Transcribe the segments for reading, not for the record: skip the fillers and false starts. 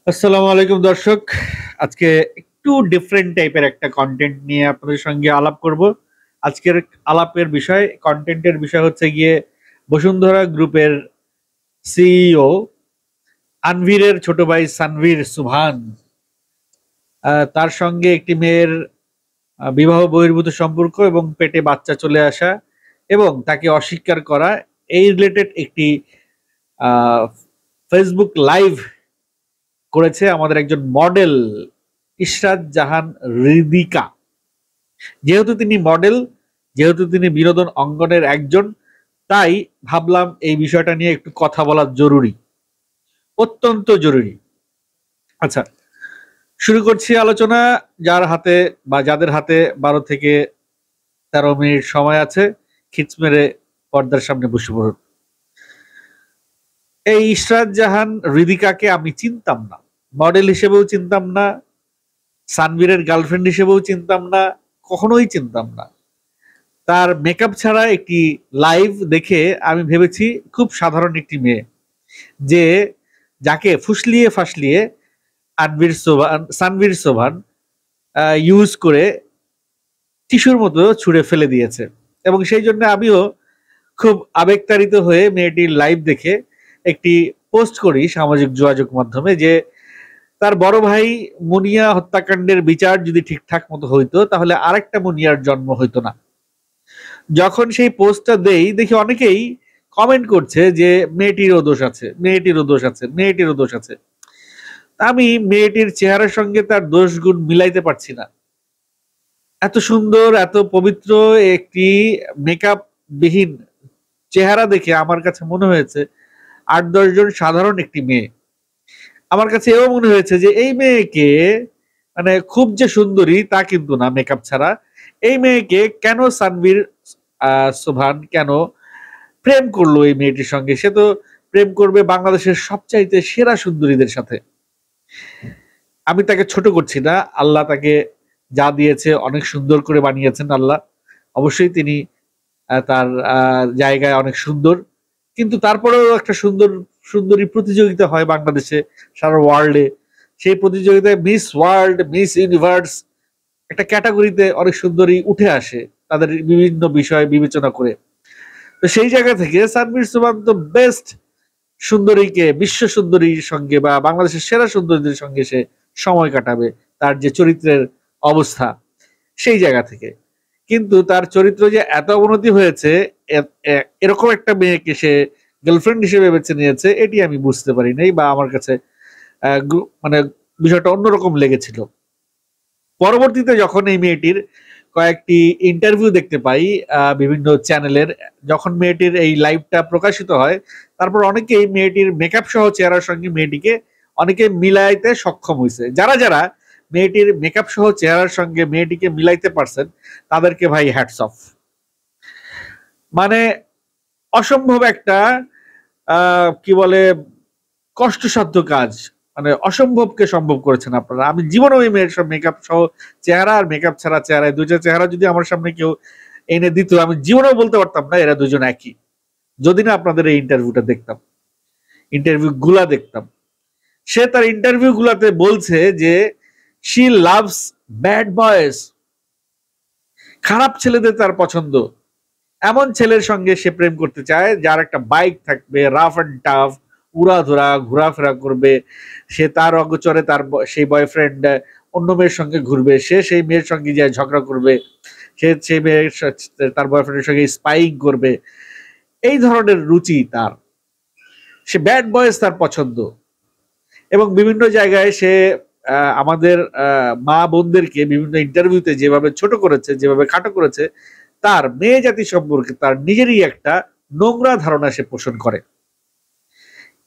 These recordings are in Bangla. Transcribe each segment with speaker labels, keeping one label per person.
Speaker 1: আসসালামু আলাইকুম দর্শক। আজকে একটু ডিফারেন্ট টাইপের একটা কনটেন্ট নিয়ে আপনাদের সঙ্গে আলাপ করব। আজকের আলাপের বিষয়, কনটেন্টের বিষয় হচ্ছে গিয়ে বসুন্ধরা গ্রুপের সিইও আনভীরের ছোট ভাই সানভীর সুবহান, তার সঙ্গে একটি মেয়ের বিবাহ বহির্ভূত সম্পর্ক এবং পেটে বাচ্চা চলে আসা এবং তাকে অস্বীকার করা, এই রিলেটেড একটি ফেসবুক লাইভ করেছে আমাদের একজন মডেল ইশরাত জাহান হৃদিকা। যেহেতু তিনি মডেল, যেহেতু তিনি বিনোদন অঙ্গনের একজন, তাই ভাবলাম এই বিষয়টা নিয়ে একটু কথা বলা জরুরি, অত্যন্ত জরুরি। আচ্ছা, শুরু করছি আলোচনা। যার হাতে বা যাদের হাতে 12 থেকে 13 মিনিট সময় আছে, খিচ মেরে পর্দার সামনে বসে পড়ুন। এই ইশরাত জাহান হৃদিকাকে আমি চিনতাম না, মডেল হিসেবেও চিনতাম না, সানভীরের গার্লফ্রেন্ড হিসেবেও চিনতাম না, কখনোই চিনতাম না। তার মেকআপ ছাড়া একটি লাইভ দেখে আমি ভেবেছি খুব সাধারণ একটি মেয়ে, যে যাকে ফুসলিয়ে ফাসলিয়ে সানভীর সোভান ইউজ করে টিস্যুর মতো ছুঁড়ে ফেলে দিয়েছে। এবং সেই জন্য আমিও খুব আবেগতাড়িত হয়ে মেয়েটির লাইভ দেখে একটি পোস্ট করি সামাজিক যোগাযোগ মাধ্যমে, যে তার বড় ভাই মুনিয়া হত্যাকাণ্ডের বিচার যদি ঠিকঠাক মতো হইতো তাহলে আরেকটা মুনিয়ার জন্ম হইতো না। যখন সেই পোস্টটা দেই, দেখি অনেকেই কমেন্ট করছে যে মেয়েটিরও দোষ আছে, মেয়েটিরও দোষ আছে, মেয়েটিরও দোষ আছে। আমি মেয়েটির চেহারার সঙ্গে তার দোষ গুণ মিলাইতে পারছি না। এত সুন্দর, এত পবিত্র একটি মেকআপ বিহীন চেহারা দেখে আমার কাছে মনে হয়েছে 8-10 জন সাধারণ একটি মেয়ে। আমার কাছে এও মনে হয়েছে যে এই মেয়েকে, মানে খুব যে সুন্দরী তা কিন্তু না মেকআপ ছাড়া, এই মেয়েকে কেন সানভীর সোভান কেন প্রেম করলো এই মেয়েটির সঙ্গে? সে তো প্রেম করবে বাংলাদেশের সবচাইতে সেরা সুন্দরীদের সাথে। আমি তাকে ছোট করছি না, আল্লাহ তাকে যা দিয়েছে অনেক সুন্দর করে বানিয়েছেন আল্লাহ। অবশ্যই তিনি তার জায়গায় অনেক সুন্দর, কিন্তু তারপরেও একটা সুন্দরী প্রতিযোগিতা হয় বাংলাদেশে, সারা ওয়ার্ল্ডে। সেই প্রতিযোগিতায় মিস ওয়ার্ল্ড, মিস ইউনিভার্স একটা ক্যাটাগরিতে অনেক সুন্দরী উঠে আসে তাদের বিভিন্ন বিষয় বিবেচনা করে। তো সেই জায়গা থেকে সানভীর সুবহান তো বেস্ট সুন্দরীকে, বিশ্ব সুন্দরীর সঙ্গে বা বাংলাদেশের সেরা সুন্দরীদের সঙ্গে সে সময় কাটাবে, তার যে চরিত্রের অবস্থা সেই জায়গা থেকে। কিন্তু তার চরিত্র যে এত অবনতি হয়েছে, এরকম একটা মেয়েকে সে গার্লফ্রেন্ড হিসেবে বেছে নিয়েছে, এটি আমি বুঝতে পারি নাই, বা আমার কাছে মানে বিষয়টা অন্যরকম লেগেছিল। পরবর্তীতে যখন এই মেয়েটির কয়েকটি ইন্টারভিউ দেখতে পাই বিভিন্ন চ্যানেলের, যখন মেয়েটির এই লাইভটা প্রকাশিত হয়, তারপর অনেকেই মেয়েটির মেকআপ সহ চেহারার সঙ্গে মেয়েটিকে অনেকে মিলাইতে সক্ষম হয়েছে। যারা যারা মেয়েটির মেকআপ সহ চেহারার সঙ্গে মেয়েটিকে মিলাইতে পারছেন তাদেরকে ভাই হ্যাটস অফ। মানে অসম্ভব একটা কি বলে কষ্টসাধ্য কাজ, মানে অসম্ভবকে সম্ভব করেছেন আপনারা। আমি জীবনে ওই মেয়ের সব মেকআপ সহ চেহারা আর মেকআপ ছাড়া চেহারায়, দুইটা চেহারা যদি আমার সামনে কেউ এনে দিত, আমি জীবনেও বলতে পারতাম না এরা দুজন একই, যদি না আপনাদের এই ইন্টারভিউটা দেখতাম, ইন্টারভিউ গুলা দেখতাম। সে তার ইন্টারভিউ গুলাতে বলছে যে শি লাভস ব্যাড বয়েস, খারাপ ছেলেদের তার পছন্দ। এমন ছেলের সঙ্গে সে প্রেম করতে চায় যার একটা বাইক থাকবে, রাফ অ্যান্ড টাফ, উড়াধুরা ঘোরাফেরা করবে, সে তার অগোচরে তার সেই বয়ফ্রেন্ড অন্য মেয়ের সঙ্গে ঘুরবে, সে সেই মেয়ের সঙ্গে যায় ঝগড়া করবে, সে সেই মেয়ের তার বয়ফ্রেন্ডের সঙ্গে স্পাইং করবে। এই ধরনের রুচি তার, সে ব্যাড বয়েস তার পছন্দ। এবং বিভিন্ন জায়গায় সে আমাদের মা বোনদেরকে বিভিন্ন ইন্টারভিউতে যেভাবে ছোট করেছে, যেভাবে খাটো করেছে, তার মেয়ে জাতি সম্পর্কে তার নিজেরই একটা নোংরা ধারণা সে পোষণ করে।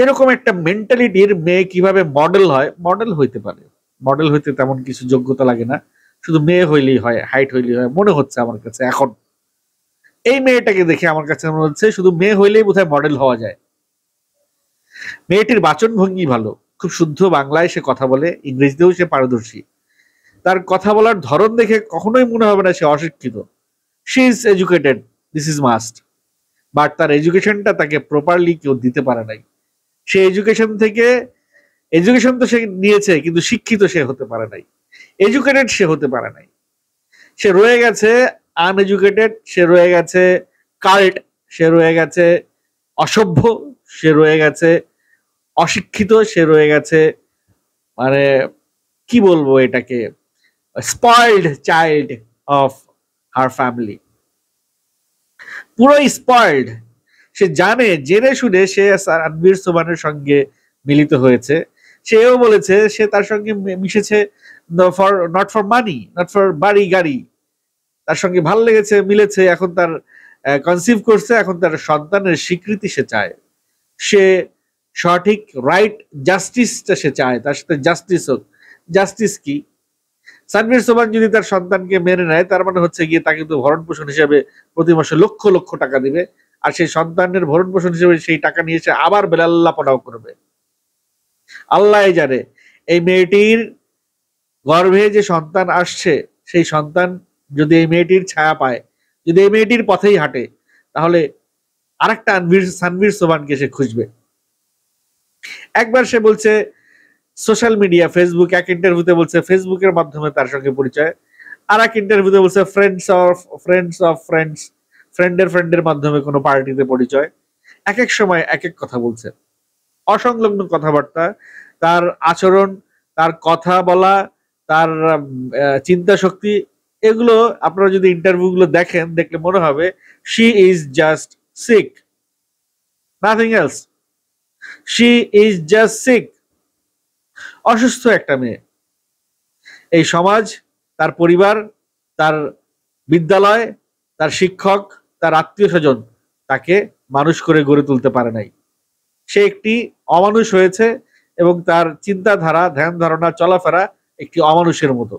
Speaker 1: এরকম একটা মেন্টালিটির মেয়ে কিভাবে মডেল হয়? মডেল হইতে পারে, মডেল হইতে তেমন কিছু যোগ্যতা লাগে না, শুধু মেয়ে হইলেই হয়, হাইট হইলেই হয় মনে হচ্ছে আমার কাছে এখন। এই মেয়েটাকে দেখে আমার কাছে মনে হচ্ছে শুধু মেয়ে হইলেই বোধহয় মডেল হওয়া যায়। মেয়েটির বাচন ভঙ্গি ভালো, খুব শুদ্ধ বাংলায় সে কথা বলে, ইংরেজিতেও সে পারদর্শী। তার কথা বলার ধরন দেখে কখনোই মনে হবে না সে অশিক্ষিত। She is educated, this is must, but তার এডুকেশনটা তাকে প্রপারলি কেউ দিতে পারে নাই। সে এডুকেশন থেকে এডুকেশন তো সে নিয়েছে, কিন্তু শিক্ষিত সে হতে পারে নাই, এডুকেটেড সে হতে পারে নাই। সে রয়ে গেছে আনএডুকেটেড, সে রয়ে গেছে কাল্ট, সে রয়ে গেছে অসভ্য, সে রয়ে গেছে অশিক্ষিত, সে রয়ে গেছে মানে কি বলবো এটাকে, spoiled child of her family, পুরো স্পয়েলড। সে জানে, জেনে শুনে সে রণবীর সোবানের সঙ্গে মিলিত হয়েছে। সেও বলেছে সে তার সঙ্গে মিশেছে not for money, not for বাড়ি গাড়ি, তার সঙ্গে ভাল লেগেছে, মিলেছে, এখন তার কনসিভ করছে, এখন তার সন্তানের স্বীকৃতি সে চায়, সে সঠিক রাইট জাস্টিসটা সে চায়, তার সাথে জাস্টিস হোক। জাস্টিস কি? সানভীর সোবান যদি তার সন্তানকে মেনে নেয়, তার মানে হচ্ছে গিয়ে তাকে তো ভরণ পোষণ হিসেবে প্রতি মাসে লক্ষ লক্ষ টাকা দিবে, আর সেই সন্তানের ভরণ পোষণ হিসেবে সেই টাকা নিয়ে এসে আবার বেলাল্লাপনাও করবে। আল্লাহ জানে এই মেয়েটির গর্ভে যে সন্তান আসছে, সেই সন্তান যদি এই মেয়েটির ছায়া পায়, যদি এই মেয়েটির পথেই হাঁটে, তাহলে আরেকটা সানভীর সোবানকে সে খুঁজবে। একবার সে বলছে সোশ্যাল মিডিয়া, ফেসবুক, এক ইন্টারভিউতে বলছে ফেসবুকের মাধ্যমে তার সঙ্গে পরিচয়, আর এক ইন্টারভিউতে বলছে ফ্রেন্ডের মাধ্যমে কোনো পার্টিতে পরিচয়। এক এক সময় এক এক কথা বলছে, অসংলগ্ন কথাবার্তা, তার আচরণ, তার কথা বলা, তার চিন্তা শক্তি, এগুলো আপনারা যদি ইন্টারভিউগুলো দেখেন, দেখলে মনে হবে she is just sick, nothing else, she is just sick. অসুস্থ একটা মেয়ে। এই সমাজ, তার পরিবার, তার বিদ্যালয়, তার শিক্ষক, তার আত্মীয় স্বজন তাকে মানুষ করে গড়ে তুলতে পারে নাই। সে একটি অমানুষ হয়েছে, এবং তার চিন্তাধারা, ধ্যান ধারণা, চলাফেরা একটি অমানুষের মতো।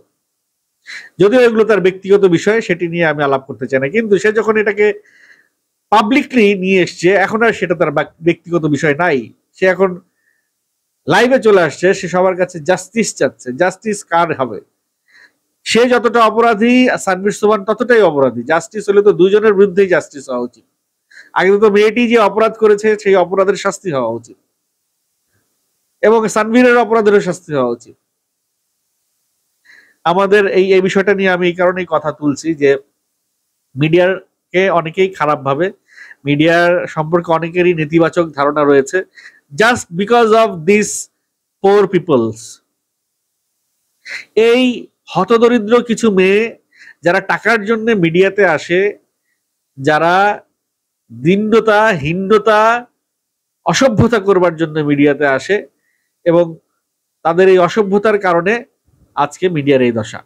Speaker 1: যদিও এগুলো তার ব্যক্তিগত বিষয়, সেটি নিয়ে আমি আলাপ করতে চাই না, কিন্তু সে যখন এটাকে পাবলিকলি নিয়ে এসছে, এখন আর সেটা তার ব্যক্তিগত বিষয় নাই। সে এখন লাইভে চলে আসছে, সে সবার কাছে জাস্টিস চাচ্ছে। জাস্টিস কার হবে? সে যতটা অপরাধী, সানভীর সোবান ততটাই অপরাধী। জাস্টিস হলে তো দুজনের বিরুদ্ধেই জাস্টিস হওয়া উচিত। আগে তো মেয়েটি যে অপরাধ করেছে, সেই অপরাধের শাস্তি হওয়া উচিত, এবং সানভীরের অপরাধেরও শাস্তি হওয়া উচিত। আমাদের এই বিষয়টা নিয়ে আমি এই কারণেই কথা তুলছি যে মিডিয়াকে অনেকেই খারাপ ভাবে, মিডিয়ার সম্পর্কে অনেকেরই নেতিবাচক ধারণা রয়েছে, just because of this poor peoples. এই হতদরিদ্র কিছু মেয়ে যারা টাকার জন্য মিডিয়াতে আসে, যারা দীনতা, হীনতা, অসভ্যতা করবার জন্য মিডিয়াতে আসে, এবং তাদের এই অসভ্যতার কারণে আজকে মিডিয়ার এই দশা।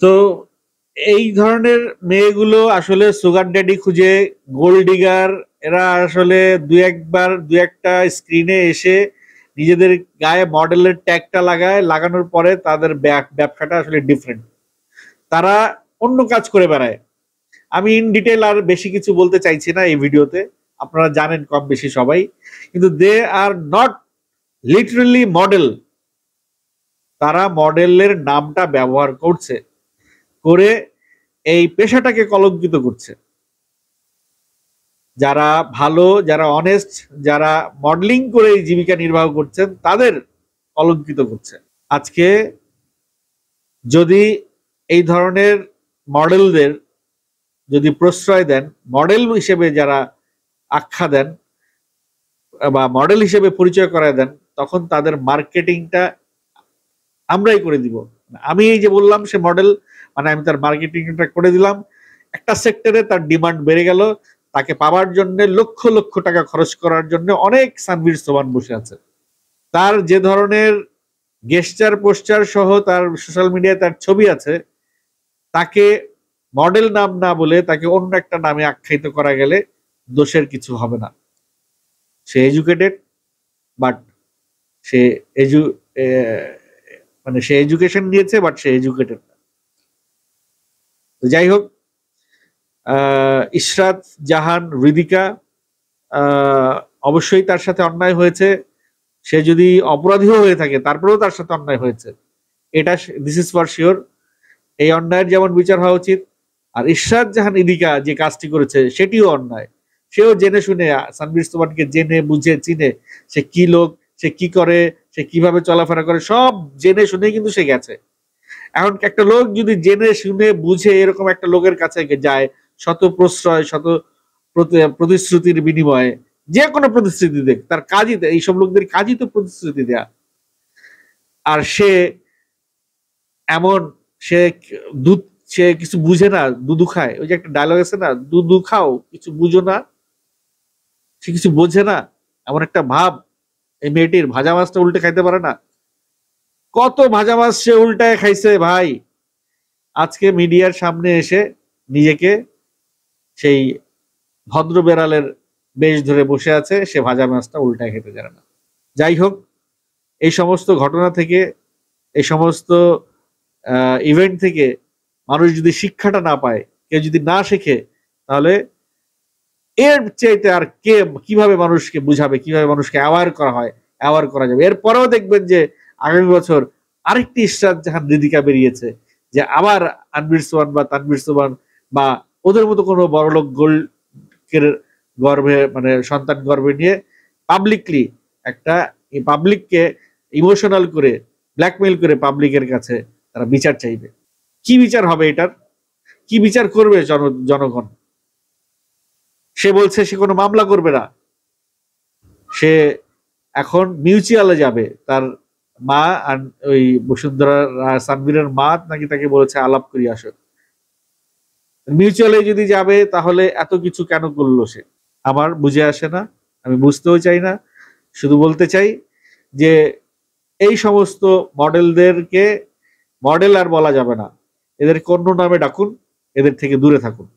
Speaker 1: তো এই ধরনের মেয়েগুলো আসলে সুগার ড্যাডি খুঁজে, গোল্ড ডিগার, এরা আসলে দু একটা স্ক্রিনে এসে নিজেদের গায়ে মডেলের ট্যাগটা লাগায়, লাগানোর পরে তাদের ব্যবসাটা আসলে ডিফারেন্ট, তারা অন্য কাজ করে বেড়ায়। আমি ইন ডিটেল আর বেশি কিছু বলতে চাইছি না এই ভিডিওতে, আপনারা জানেন কম বেশি সবাই, কিন্তু দে আর নট লিটারেলি মডেল। তারা মডেলের নামটা ব্যবহার করছে, করে এই পেশাটাকে কলঙ্কিত করছে। যারা ভালো, যারা অনেস্ট, যারা মডেলিং করে জীবিকা নির্বাহ করছেন, তাদের কলঙ্কিত করছে। আজকে যদি এই ধরনের মডেলদের যদি প্রশ্রয় দেন, মডেল হিসেবে যারা আখ্যা দেন বা মডেল হিসেবে পরিচয় করায় দেন, তখন তাদের মার্কেটিংটা আমরাই করে দিব। আমি এই যে বললাম সে মডেল, মানে আমি তার মার্কেটিংটা করে দিলাম, একটা সেক্টরে তার ডিমান্ড বেড়ে গেল, তাকে পাওয়ার জন্য লক্ষ লক্ষ টাকা খরচ করার জন্য অনেক সানভীর সোবান বসে আছে। তার যে ধরনের গেস্টার পোস্টার সহ তার সোশ্যাল মিডিয়ায় তার ছবি আছে, তাকে মডেল নাম না বলে তাকে অন্য একটা নামে আখ্যায়িত করা গেলে দোষের কিছু হবে না। সে এডুকেটেড, বাট সে মানে সে এডুকেশন নিয়েছে, বাট সে এডুকেটেড না। যাই হোক, ইশরাত জাহান হৃদিকা, অবশ্যই তার সাথে অন্যায় হয়েছে। সে যদি অপরাধীও হয়ে থাকে, তারপরেও তার সাথে অন্যায় হয়েছে, এটা দিস ইজ ফর শিওর। এই অন্যায়ের যেমন বিচার হওয়া উচিত, আর ইশরাত জাহান হৃদিকা যে কাজটি করেছে সেটিও অন্যায়। সেও জেনে শুনে, সানভীর সোবানকে জেনে বুঝে চিনে, সে কি লোক, সে কি করে, সে কিভাবে চলাফেরা করে সব জেনে শুনে কিন্তু সে গেছে। এখন একটা লোক যদি জেনে শুনে বুঝে এরকম একটা লোকের কাছে যায়, শত প্রশ্রয়, শত প্রতিশ্রুতির বিনিময়ে, যে কোনো প্রতিশ্রুতি দেখ, তার কাজই এইসব লোকদের কাজই তো প্রতিশ্রুতি দেয়া। আর সে এমন, সে দুধ, সে কিছু বুঝে না, দুধু খায়। ওই যে একটা ডায়লগ আছে না, দুধু খাও কিছু বুঝো না, সে কিছু বোঝে না, এমন একটা ভাব এই মেয়েটির। ভাজা মাছটা উল্টে খাইতে পারে না। কত ভাজা মাছ সে উল্টায় খাইছে ভাই। আজকে মিডিয়ার সামনে এসে নিজেকে সেই ভদ্র বেড়ালের বেশ ধরে বসে আছে, সে ভাজা মাছটা উল্টায় খেতে জানে না। যাই হোক, এই সমস্ত ঘটনা থেকে, এই সমস্ত ইভেন্ট থেকে মানুষ যদি শিক্ষাটা না পায়, কেউ যদি না শেখে, তাহলে এর চাইতে আর কে কিভাবে মানুষকে বুঝাবে, কিভাবে মানুষকে অ্যাওয়ার করা হয়, অ্যাওয়ার করা যাবে। এরপরেও দেখবেন যে আগামী বছর আরেকটি ইশরাত জাহান রিদিকা বেরিয়েছে, যে আবার আনবির সোহান বা তানবির সোহান বা ওদের মতো কোনো বড়লোক গোল্ডের গর্ভে, মানে সন্তান গর্ভে নিয়ে পাবলিকলি একটা পাবলিককে ইমোশনাল করে ব্ল্যাকমেইল করে পাবলিকের কাছে তারা বিচার চাইবে। কি বিচার হবে এটার? কি বিচার করবে জনগণ? সে বলছে সে কোনো মামলা করবে না, সে এখন মিউচুয়ালে যাবে। তার মা আর ওই বসুন্ধরা সানভীরের মা নাকি তাকে বলেছে আলাপ করি আসো। মিউচুয়ালে যদি যাবে তাহলে এত কিছু কেন করলো সে? আমার বুঝে আসে না, আমি বুঝতেও চাই না। শুধু বলতে চাই যে এই সমস্ত মডেলদেরকে মডেল আর বলা যাবে না, এদের অন্য নামে ডাকুন, এদের থেকে দূরে থাকুন।